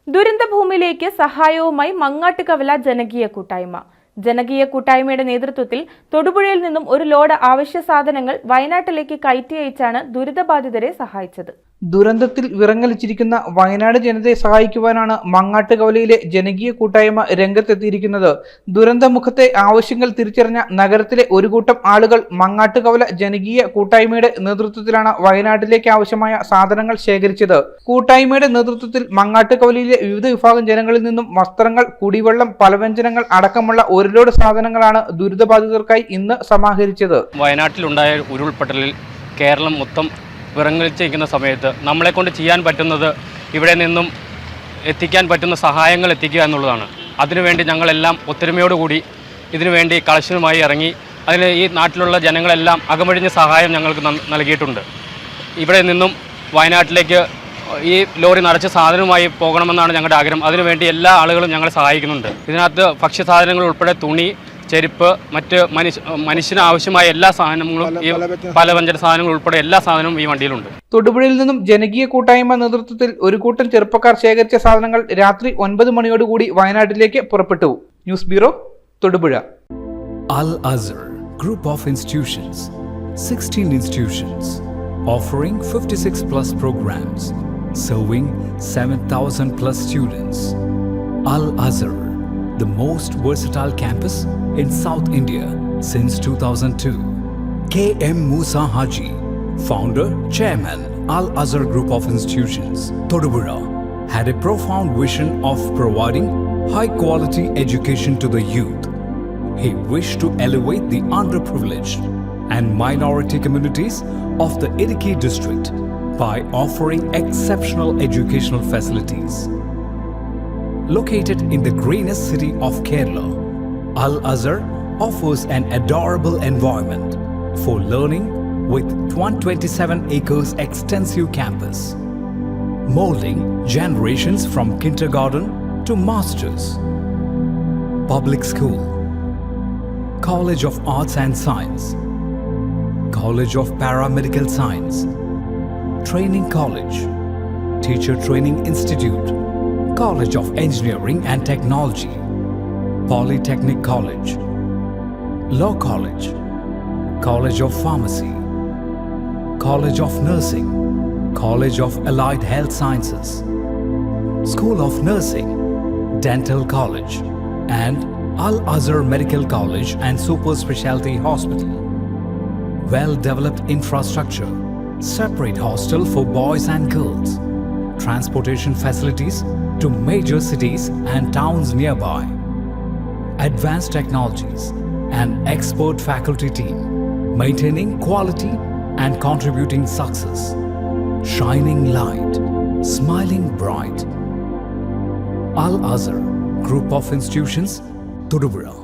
ദുരന്തഭൂമിയിലേക്ക് സഹായവുമായി മങ്ങാട്ടുകവല ജനകീയ കൂട്ടായ്മ. ജനകീയ കൂട്ടായ്മയുടെ നേതൃത്വത്തിൽ തൊടുപുഴയിൽ നിന്നും ഒരു ലോഡ് അവശ്യ സാധനങ്ങൾ വയനാട്ടിലേക്ക് കയറ്റി അയച്ചാണ് ദുരിതബാധിതരെ സഹായിച്ചത്. ദുരന്തത്തിൽ വിറങ്ങലിച്ചിരിക്കുന്ന വയനാട് ജനതയെ സഹായിക്കുവാനാണ് മങ്ങാട്ടുകവലയിലെ ജനകീയ കൂട്ടായ്മ രംഗത്തെത്തിയിരിക്കുന്നത്. ദുരന്തമുഖത്തെ ആവശ്യങ്ങൾ തിരിച്ചറിഞ്ഞ നഗരത്തിലെ ഒരു കൂട്ടം ആളുകൾ മങ്ങാട്ടുകവല ജനകീയ കൂട്ടായ്മയുടെ നേതൃത്വത്തിലാണ് വയനാട്ടിലേക്ക് ആവശ്യമായ സാധനങ്ങൾ ശേഖരിച്ചത്. കൂട്ടായ്മയുടെ നേതൃത്വത്തിൽ മങ്ങാട്ടുകവലയിലെ വിവിധ വിഭാഗം ജനങ്ങളിൽ നിന്നും വസ്ത്രങ്ങൾ, കുടിവെള്ളം, പലവ്യഞ്ജനങ്ങൾ അടക്കമുള്ള ഒരു ലോഡ് സാധനങ്ങളാണ് ദുരിതബാധിതർക്കായി ഇന്ന് സമാഹരിച്ചത്. വയനാട്ടിലുണ്ടായ ഉരുൾപൊട്ടലിൽ കേരളം മൊത്തം വിറങ്ങലിച്ചിരിക്കുന്ന സമയത്ത് നമ്മളെ കൊണ്ട് ചെയ്യാൻ പറ്റുന്നത് ഇവിടെ നിന്നും എത്തിക്കാൻ പറ്റുന്ന സഹായങ്ങൾ എത്തിക്കുക എന്നുള്ളതാണ്. അതിനുവേണ്ടി ഞങ്ങളെല്ലാം ഒത്തൊരുമയോടുകൂടി ഇതിനുവേണ്ടി കളക്ഷനുമായി ഇറങ്ങി അതിന് ഈ നാട്ടിലുള്ള ജനങ്ങളെല്ലാം അകമഴിഞ്ഞ സഹായം ഞങ്ങൾക്ക് നൽകിയിട്ടുണ്ട്. ഇവിടെ നിന്നും വയനാട്ടിലേക്ക് ഈ ലോറി നിറച്ച സാധനവുമായി പോകണമെന്നാണ് ഞങ്ങളുടെ ആഗ്രഹം. അതിനുവേണ്ടി എല്ലാ ആളുകളും ഞങ്ങളെ സഹായിക്കുന്നുണ്ട്. ഇതിനകത്ത് ഭക്ഷ്യസാധനങ്ങൾ ഉൾപ്പെടെ തുണി, ചെരുപ്പ്, മറ്റ് മനുഷ്യന് ആവശ്യമായ എല്ലാ സാധനങ്ങളും, ഈ പലവ്യഞ്ജന സാധനങ്ങൾ ഉൾപ്പെടെ എല്ലാ സാധനവും ഈ വണ്ടിയിലുണ്ട്. തൊടുപുഴയിൽ നിന്നും ജനകീയ കൂട്ടായ്മ നേതൃത്വത്തിൽ ഒരു കൂട്ടം ചെറുപ്പക്കാർ ശേഖരിച്ച സാധനങ്ങൾ രാത്രി 9 മണിയോടുകൂടി വയനാട്ടിലേക്ക് പുറപ്പെട്ടു. News bureau, Thodupuzha. Al Azhar Group of Institutions, 16 institutions, offering 56 plus programs, serving 7,000 plus students. Al Azhar, the most versatile campus in South India since 2002. K.M. Musa Haji, founder, chairman, Al Azhar Group of Institutions, Todupuzha, had a profound vision of providing high-quality education to the youth. He wished to elevate the underprivileged and minority communities of the Idukki district by offering exceptional educational facilities. Located in the greenest city of Kerala, Al Azhar offers an adorable environment for learning with 127 acres extensive campus, molding generations from kindergarten to masters. Public school, College of Arts and Science, College of Paramedical Science, Training College, Teacher Training Institute, College of Engineering and Technology, Polytechnic College, Law College, College of Pharmacy, College of Nursing, College of Allied Health Sciences, School of Nursing, Dental College, and Al Azhar Medical College and Super Specialty Hospital. Well-developed infrastructure, separate hostel for boys and girls, transportation facilities to major cities and towns nearby, advanced technologies, and expert faculty team, maintaining quality and contributing success, shining light, smiling bright. Al Azhar Group of Institutions, Todupuzha.